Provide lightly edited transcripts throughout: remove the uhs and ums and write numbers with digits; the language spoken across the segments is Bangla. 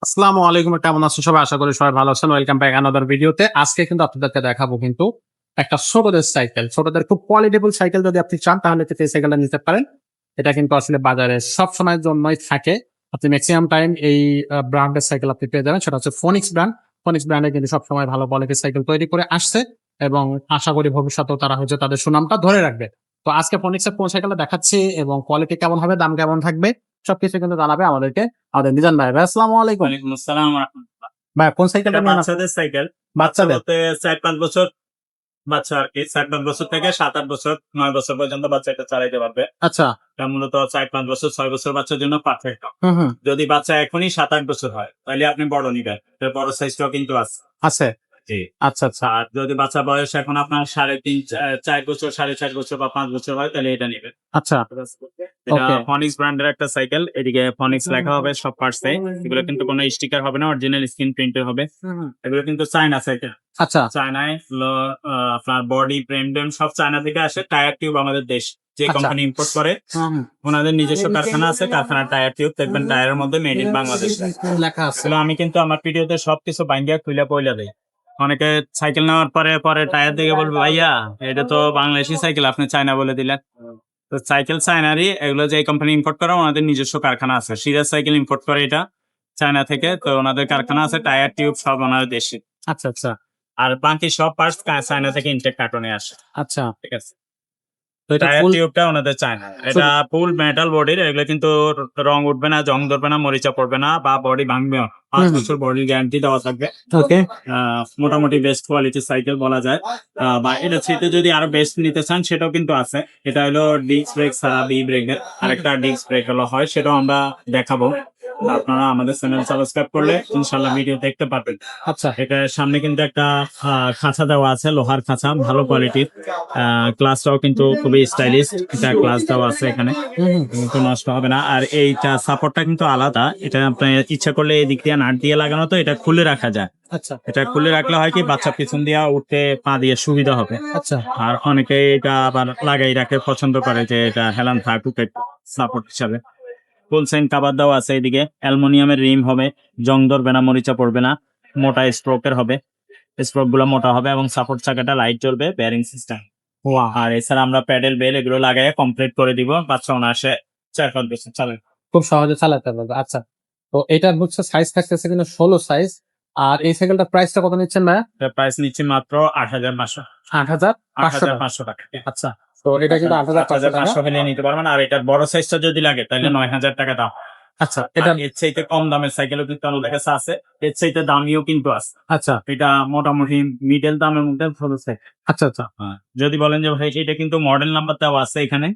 আসসালামু আলাইকুম, কেমন আছেন সবাই? আশা করি সবাই ভালো আছেন। ওয়েলকাম ব্যাক আনাদার ভিডিওতে। আজকে কিন্তু আপনাদেরকে দেখাবো কিন্তু একটা ছোটদের সাইকেল। ছোটদের খুব কোয়ালিটেবল সাইকেল যদি আপনি চান তাহলে কিন্তু এই সাইকেলটা নিতে পারেন। এটা কিন্তু আসলে বাজারে সবসময়ের জন্যই থাকে। আপনি মেক্সিমাম টাইম এই ব্র্যান্ডের সাইকেল আপনি পেয়ে যাবেন। সেটা হচ্ছে ফোনিক্স ব্র্যান্ড। ফোনিক্স ব্র্যান্ডে কিন্তু সবসময় ভালো কোয়ালিটির সাইকেল তৈরি করে আসছে এবং আশা করি ভবিষ্যতেও তারা হচ্ছে তাদের সুনামটা ধরে রাখবে। তো আজকে ফোনিক্সের কোন সাইকেলটা দেখাচ্ছি এবং কোয়ালিটি কেমন হবে, দাম কেমন থাকবে সবকিছু কিন্তু জানাবে আমাদেরকে আমাদের মিজান ভাই। ভাই আসসালামু আলাইকুম। ওয়ালাইকুম আসসালাম ওয়া রাহমাতুল্লাহ। ভাই কোন এটা সাইকেলটা নিয়ে বাচ্চাদের সাইকেল। বাচ্চা বাচ্চাদের? বলতে ৪-৫ বছর বাচ্চা আরকি। ৪-৫ বছর থেকে ৭-৮ বছর, ৯ বছর পর্যন্ত বাচ্চা এটা চালাইতে পারবে। আচ্ছা। এটা মূলত ৪-৫ বছর, ৬ বছর বাচ্চার জন্য পারফেক্ট। হুম, হুম। যদি বাচ্চা এখনই ৭-৮ বছর হয়, তাহলে আপনি বড় নিবেন। এর বড় সাইজটাও কিন্তু আছে। আছে। জি। আচ্ছা, আচ্ছা। আর যদি বাচ্চা বয়স এখন আপনার ৩.৫, ৪ বছর, ৪.৫ বছর বা ৫ বছর হয়, তাহলে এটা নিবেন। আচ্ছা। এটা ওকে। ফনিক্স ব্র্যান্ডের একটা সাইকেল। এদিকে ফনিক্স লেখা হবে সব পার্টসে। এগুলো কিন্তু কোনো স্টিকার হবে না, অরিজিনাল স্ক্রিন প্রিন্টের হবে। হুম, হুম। এগুলো কিন্তু চায়না সাইকেল। আচ্ছা। চায়নায় হলো আপনার বডি, ফ্রেম সব চায়না থেকে আসে। টায়ার টিউব আমাদের দেশ যে আচ্ছা। কোম্পানি ইম্পোর্ট করে, হুম, হুম। ওনাদের নিজস্ব কারখানা আছে। কারখানার টায়ার টিউব দেখবেন টায়ারের মধ্যে মেড ইন বাংলাদেশ লেখা আছে। এগুলো আমি কিন্তু আমার ভিডিওতে সবকিছু বাইন্ডিয়া খুইলা পইলা দেই। অনেকে সাইকেল নেওয়ার পরে টায়ার দেখে বলবে, ভাইয়া এটা তো বাংলাদেশি সাইকেল, আপনি চায়না বলে দিলেন। তো সাইকেল চায়নারই, এগুলো যে কোম্পানি ইম্পোর্ট করে ওনাদের নিজস্ব কারখানা আছে। সিরাজ সাইকেল ইম্পোর্ট করে এটা চায়না থেকে। তো ওনাদের কারখানা আছে, টায়ার টিউব সব ওনাদের দেশে। আচ্ছা, আচ্ছা। আর বাকি সব পার্টস চায়না থেকে ইনটেক কার্টনে আসে। আচ্ছা। ঠিক আছে। তো এটা টায়ার ফুল টিউবটা ওনাদের চায়না। এটা ফুল মেটাল বডির। এগুলো কিন্তু রং উঠবে না, জং ধরবে না, মরিচা পড়বে না বা বডি ভাঙবেও না। ৫ হুম। বছর বডির গ্যারান্টি দেওয়া থাকবে। ওকে। মোটামুটি বেস্ট কোয়ালিটির সাইকেল বলা যায়। বা এটা ছেড়ে যদি আরো বেস্ট নিতে চান সেটাও কিন্তু আছে। এটা হলো ডিস্ক ব্রেক ছাড়া বি ব্রেকের আরেকটা ডিস্ক ব্রেক হলো হয়, সেটাও আমরা দেখাবো। আপনারা আমাদের চ্যানেল সাবস্ক্রাইব করলে ইনশাল্লাহ ভিডিও দেখতে পারবেন। আচ্ছা। এটার সামনে কিন্তু একটা খাঁচা দেওয়া আছে, লোহার খাঁচা, ভালো কোয়ালিটির। গ্লাসটাও কিন্তু খুবই স্টাইলিশ। এটা গ্লাস দেওয়া আছে এখানে, হুম, হুম। কিন্তু নষ্ট হবে না। আর এইটা সাপোর্টটা কিন্তু আলাদা। এটা আপনি ইচ্ছা করলে এই দিক দিয়ে নাট দিয়ে লাগানো, তো এটা খুলে রাখা যায়। আচ্ছা, এটা খুলে রাখলে হয় কি, বাচ্চা পিছন দিয়ে উঠতে পা দিয়ে সুবিধা হবে। আচ্ছা। আর অনেকে এটা আবার লাগাই রাখে, পছন্দ করে যে এটা হেলান থাকুক সাপোর্ট হিসাবে। ফুল সাইন কাভার দেওয়া আছে। এদিকে অ্যালুমিনিয়ামের রিম হবে, জং ধরবে না, মরিচা পড়বে না। মোটা স্ট্রোকের হবে, স্ট্রোক গুলো মোটা হবে এবং সাপোর্ট চাকাটা লাইট জ্বলবে, বেয়ারিং সিস্টেম। ওয়াও! আর এছাড়া আমরা প্যাডেল বেল এগুলো লাগাই কমপ্লিট করে দিব। বাচ্চা অনায়াসে ৪-৫ বছর চালাবে। খুব সহজে চালাতে পারবে। আচ্ছা। তো এটার হচ্ছে সাইজ থাকতেছে কিন্তু ১৬ সাইজ। আর এই সাইকেলটার প্রাইসটা কত নিচ্ছেন ভাইয়া? এটার প্রাইস নিচ্ছি মাত্র ৮৫০০। ৮,৫০০ টাকা। ৮৫০০ টাকা। আচ্ছা। তো এটা কিন্তু ৮,৫০০ টাকা। ৮৫০০ হলে নিতে পারবেন। আর এটার বড় সাইজটা যদি লাগে তাহলে ৯০০০ টাকা দাম। আচ্ছা, আর এটা এর চাইতে কম দামের সাইকেলও কিন্তু আমাদের কাছে আছে। এর চাইতে দামিও কিন্তু আছে। আচ্ছা, এটা মোটামুটি মিডল দামের মধ্যে ছোট সাইকেল। আচ্ছা, আচ্ছা। যদি বলেন যে ভাই এটা কিন্তু মডেল নাম্বার দেওয়া আছে এখানে,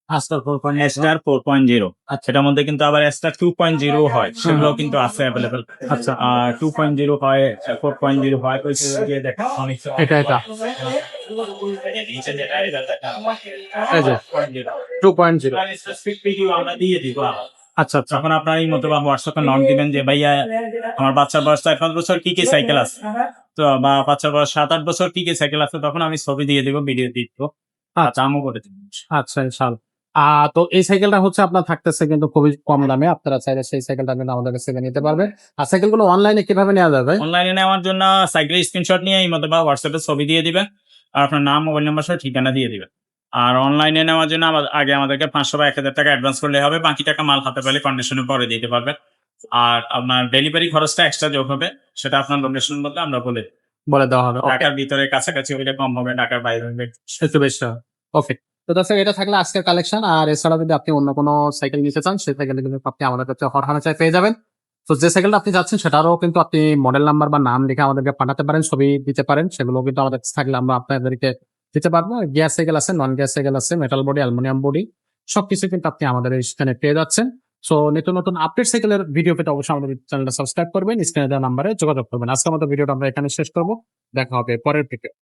আস্টার 4.0 স্টার 4.0। আচ্ছা। সেটার মধ্যে কিন্তু আবার স্টার 2.0 হয়, সেগুলো কিন্তু আছে অ্যাভেলেবেল। আচ্ছা। 2.0 হয়, 4.0 হয়। ওই যে দেখেন অনেক এটা। নিচে যেটা এটা দেখেন এই যে 2.0 স্পেসিফিক ভিডিও আমরা দিয়ে দিব। আচ্ছা, আচ্ছা। তখন আপনার এই মতো বা হোয়াটসঅ্যাপে নক দিবেন যে ভাইয়া আমার বাচ্চার বয়স ৪-৫ বছর, কি কি সাইকেল আছে, তো বা বাচ্চার বয়স ৭-৮ বছর কি কি সাইকেল আছে, তখন আমি ছবি দিয়ে দিব, ভিডিও দিয়ে দিব। আচ্ছা, দামও করে দিব। আচ্ছা ইনশাআল্লাহ। তো এই সাইকেলটা হচ্ছে আপনার থাকতেছে কিন্তু খুবই কম দামে। আপনারা চাইলে সেই সাইকেলটা কিন্তু আমাদের কাছ থেকে নিতে পারবেন। আর সাইকেলগুলো অনলাইনে কিভাবে নেওয়া যাবে ভাই? অনলাইনে নেওয়ার জন্য সাইকেলের স্ক্রিনশট নিয়ে এই মতো বা হোয়াটসঅ্যাপে ছবি দিয়ে দিবেন। আর আপনার নাম, মোবাইল নাম্বার সহ ঠিকানা দিয়ে দিবেন। আর অনলাইনে নেওয়ার জন্য আগে আমাদেরকে ৫০০ বা ১,০০০ টাকা অ্যাডভান্স করলে হবে। বাকি টাকা মাল হাতে পেলে কন্ডিশনে পরে দিতে পারবেন। আর আপনার ডেলিভারি খরচটা এক্সট্রা যোগ হবে। সেটা আপনার লোকেশন বললে আমরা বলে দিই। বলে দেওয়া হবে। ওকে। ঢাকার ভিতরে কাছাকাছি হইলে কম হবে, ঢাকার বাইরে হইলে একটু বেশি হবে। ওকে। তো দর্শক এটা থাকলে আজকের কালেকশন। আর এছাড়াও যদি আপনি অন্য কোনো সাইকেল নিতে চান, সেই সাইকেল কিন্তু আপনি আমাদের কাছে হরহামেশাই পেয়ে যাবেন। তো যে সাইকেলটা আপনি চাচ্ছেন সেটারও কিন্তু আপনি মডেল নাম্বার বা নাম লিখে আমাদেরকে পাঠাতে পারেন, ছবি দিতে পারেন। সেগুলোও কিন্তু আমাদের কাছে থাকলে আমরা আপনাদেরকে দিতে পারবো। গিয়ার সাইকেল আছে, নন গিয়ার সাইকেল আছে, মেটাল বডি, অ্যালুমিনিয়াম বডি সবকিছু কিন্তু আপনি আমাদের এখানে পেয়ে যাচ্ছেন। সো নতুন আপডেট সাইকেলের ভিডিও পেতে অবশ্যই আমাদের চ্যানেলটা সাবস্ক্রাইব করবেন, স্ক্রিনে দেওয়া নাম্বারে যোগাযোগ করবেন। আজকের মতো ভিডিওটা আমরা এখানে শেষ করব। দেখা হবে পরের ভিডিও।